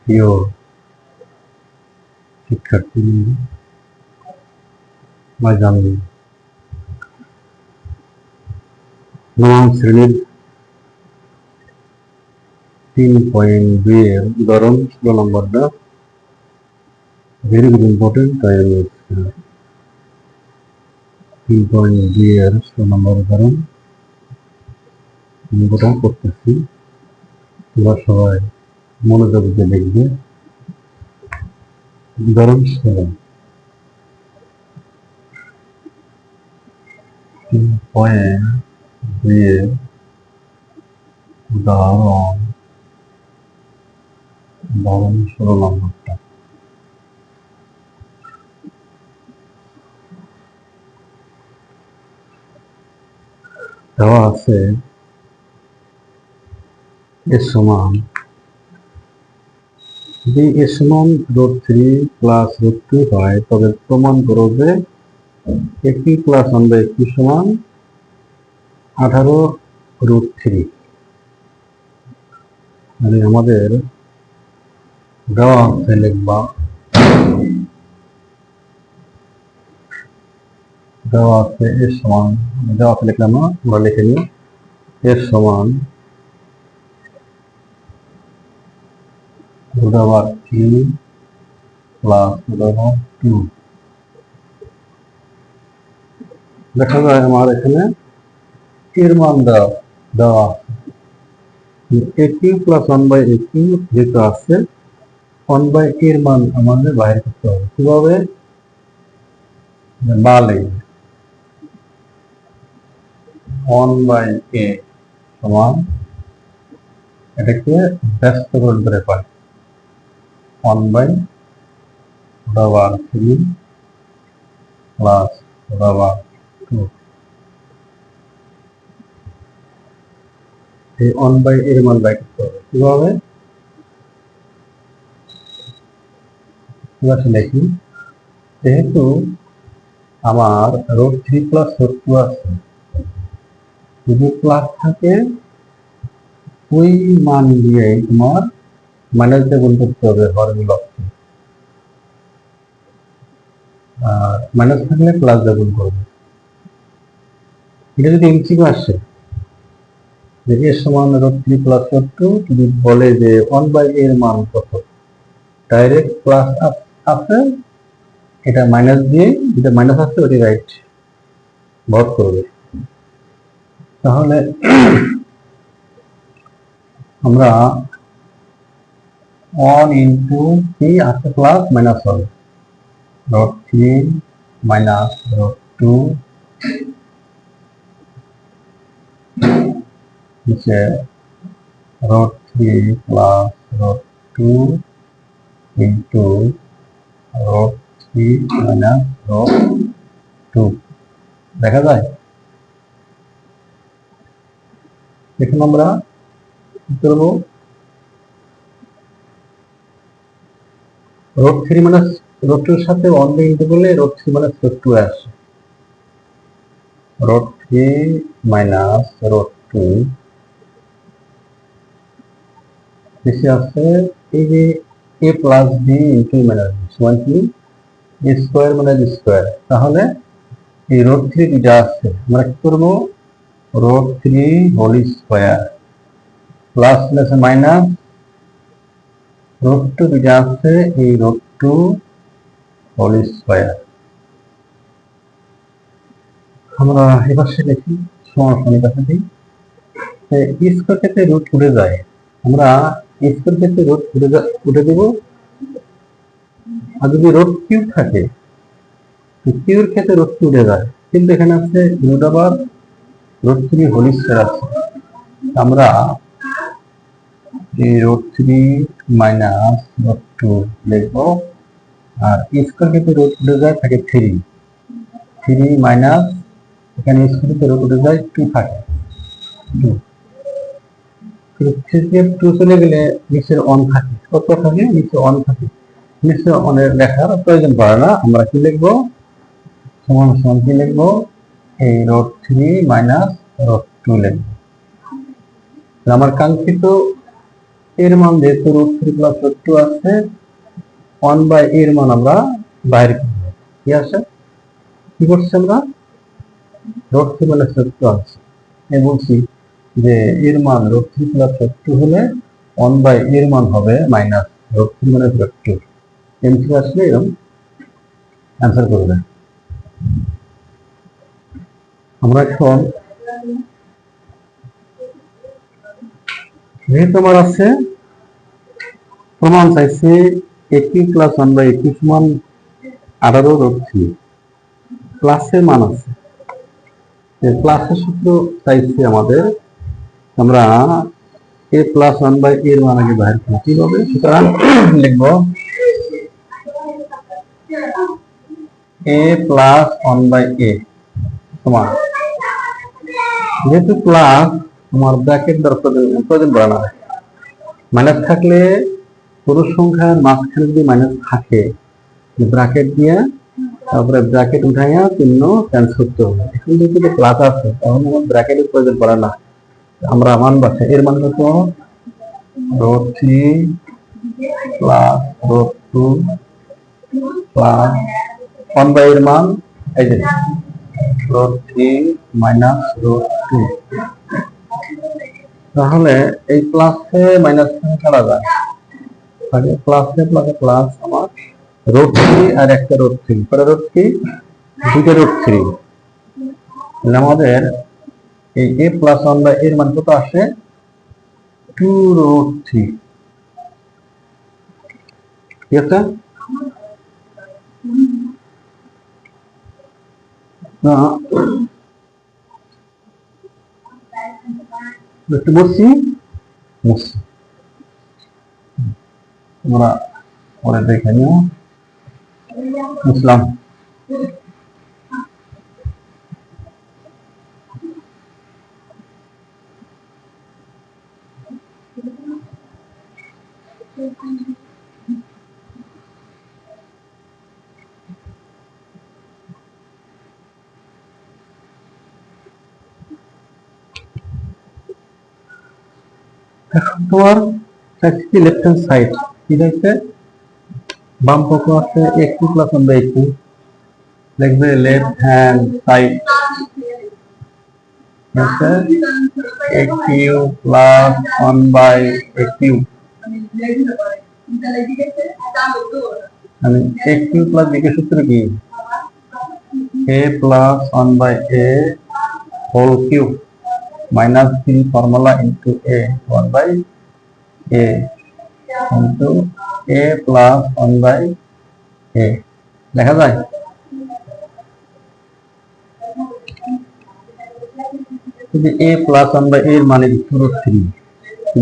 প্রিয় শিক্ষার্থী বা জানবি নবম শ্রেণীর 3.2 এর উদাহরণ 16 নম্বরটা very very important তাই আমি 3.2 এর 16 নম্বর উদাহরণ অঙ্কটা করতেছি। তোমরা সবাই মনোযোগ দিয়ে দেখবে। উদাহরণ 16 3.2 এর উদাহরণ 16 নম্বরটা দেওয়া আছে এর সমান যদি এর সমান √3 প্লাস √2 হয় তবে প্রমাণ করো যে একটি প্লাস 1/2 সমান 18√3। মানে আমাদের দেওয়া আছে লিখবা দেওয়া আছে এর সমান দেওয়া আছে লিখলাম না, আমরা লিখে নিই এর সমান √3 প্লাস √2। দেখা যায় আমার এখানে এর মান দেওয়া a³ প্লাস 1/a³ যেটা আছে 1/a এর মান আমাদের বাইরে করতে হবে। কিভাবে? বালে 1/a সমান এটাকে ব্যস্তকরণ করে পাই 1/√3 প্লাস √2। এই 1/a এর মান বাইর করতে হবে। কিভাবে? লিখি যেহেতু আমার √3 প্লাস √2 আছে, যদি প্লাস থাকে ওই মান দিয়ে তোমার মাইনাস দিয়ে গুণ করতে হবে হরগুলো, আর মাইনাস থাকলে প্লাস দিয়ে গুণ করবে। এটা যদি এমসিকিউ আসে যে এর সমান √3 প্লাস √2 যদি বলে যে 1/a এর মান কত, ডাইরেক্ট প্লাস আছে এটা মাইনাস দিয়ে, যেটা মাইনাস আছে ওটি রাইট ভর করবে। তাহলে আমরা 1 ইন্টু কি আছে প্লাস মাইনাস হবে √3 মাইনাস √2 নিচে √3 প্লাস √2 ইন্টু √3 মাইনাস √2 দেখা যায়। এখন আমরা কি করবো? √3 মাইনাস √2 এর সাথে 1 দিয়ে ইন্টু করলে √3 মাইনাস √2 আসে। √3 মাইনাস √2 বেশি আছে এই যে a plus b into minus b সমান কি a square minus b square. তাহলে এই √3 যেটা আছে আমরা কি করব? √3 whole square plus plus minus √2 যেটা আছে এই √2 হোল স্কয়ার। আমরা এবার সে দেখি সমানুপাতিক কাছে দিই স্কয়ার ক্ষেত্রে রুট উঠে যায়, আমরা স্কয়ার ক্ষেত্রে রুট উঠে দেব। আর যদি রুট কিউব থাকে কিউর ক্ষেত্রে রুট উঠে যায়, কিন্তু এখানে আছে রুট আবার √3 হোল স্কয়ার আছে। আমরা √3 মাইনাস √2 লিখবো। আর স্কোয়ার ক্ষেত্রে রুট উঠে যায়, থাকে 3 মাইনাস এখানে স্কোয়ার ক্ষেত্রে রুট উঠে যায় 2 থাকে 2। 3 কে 2 চলে গেলে নিচের 1 থাকে, কত থাকে নিচে 1 থাকে, নিচে 1 এর লেখার প্রয়োজন পড়ে না। আমরা কি লিখবো, সমান সমান কি লিখবো, এই √3 মাইনাস √2 লিখবো। আমার কাঙ্ক্ষিত এর মান যেহেতু √3 প্লাস √2 আছে, 1 এর মান আমরা বাইরে করব। কি আছে, কি করছি আমরা, √3 মাইনাস √2 আছে। আমি বলছি যে এর মান √3 প্লাস √2 হলে 1 এর মান হবে মাইনাস √3 মাইনাস √2। এমসি আসলে এরকম অ্যান্সার করবে। আমরা এখন যেহেতু আমার আছে প্রমাণ চাইছে একই প্লাস 1/2 সমান 18√3, প্লাসের মান আছে, প্লাসের সূত্র চাইছে আমাদের। আমরা a প্লাস 1/a এর মান আগে বাইর করব, কিভাবে, সুতরাং লিখব a প্লাস 1/a সমান, যেহেতু প্লাস আমার ব্র্যাকেট দ্বারা প্রয়োজন পড়ে না, মাইনাস থাকলে পুরো সংখ্যার মাঝখানে যদি মাইনাস থাকে ব্র্যাকেট দিয়ে তারপরে ব্র্যাকেট উঠাইয়া চিহ্ন চেঞ্জ করতে হবে। এখন যদি প্লাস আছে তখন আমার ব্র্যাকেটের প্রয়োজন পড়ে না, আমরা মান বাসে এর মান কত, √3 প্লাস √2 প্লাস 1 এর মান এই যে √3 মাইনাস √2। তাহলে এই প্লাসে মাইনাস কাটা যায়, তাহলে প্লাসে প্লাসে প্লাস আমার √3 আর একটা √3 পরে √3 দুইটা √3, তাহলে আমাদের এই a প্লাস 1/a এর মান কত আসে, 2√3। ঠিক আছে, একটু বসি আমরা পরে দেখে নিও। বুঝলাম। এখন তোমার লেফট হ্যান্ড সাইড কি দেখছে, বাম পক্ষ আছে a2 প্লাস 1/2, লিখবে লেফট হ্যান্ড সাইড আছে a3 প্লাস 1/a3, মানে a3 প্লাস b কে সূত্র কি, a প্লাস 1/a whole cube minus 3 formula into a 1/a into a plus 1/a লেখা যায়। যদি a plus 1/a এর মানে 2√3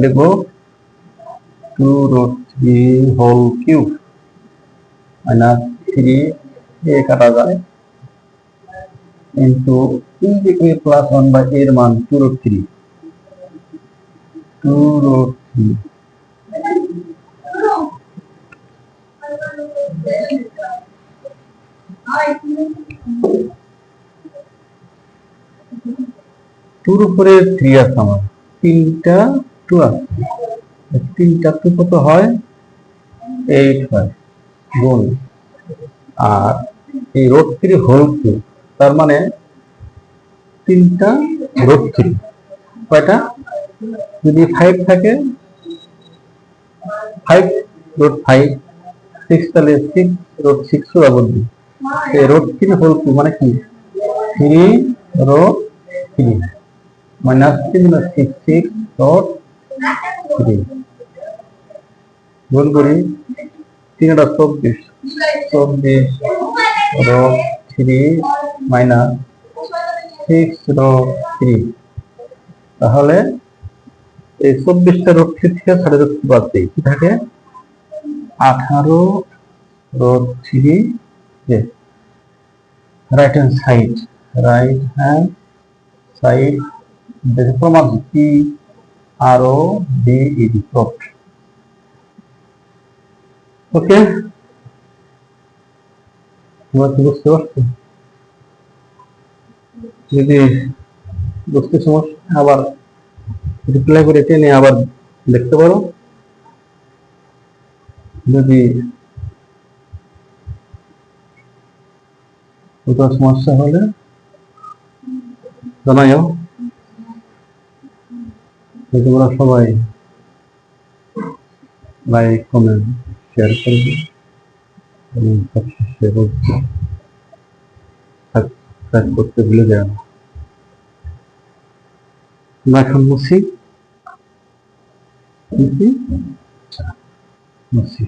লিখবো, 2√3 হোল কিউব minus 3 a কাটা যায় into a plus 1/a এর মান 2√3 2 উপরে 3 আছে, আমার তিনটা 2 আছে, তিনটা 2 কত হয় 8 হয় গুণ, আর এই √3 হোল কিউব তার মানে তিনটা √3 কয়টা, যদি 5 থাকে 5√5 6 তাহলে 6√6 বলবি, এই √3 হোল কিউব মানে কি 3√3 মাইনাস 3 6 6√3 গুণ করি 3/24 মাইনাস 6√3, তাহলে এই 24টা রশ্মি থেকে 3.5 বাদ দিই, কি থাকে? 18 road 3 right hand side, right hand side দেখে প্রমাণ কি? আর ও ডি ইডি প্রট। ওকে, তোমরা কি বুঝতে পারছো? যদি বুঝতে সমস্যা আবার রিপ্লাই করে টেনে আবার দেখতে পারো, যদি কোথাও সমস্যা হলে জানাইও। তোমরা সবাই লাইক কমেন্ট শেয়ার করবে এবং সবশেষে সাবস্ক্রাইব করতে ভুলে যাও না। আমরা এখন মুছি মুছি মুছি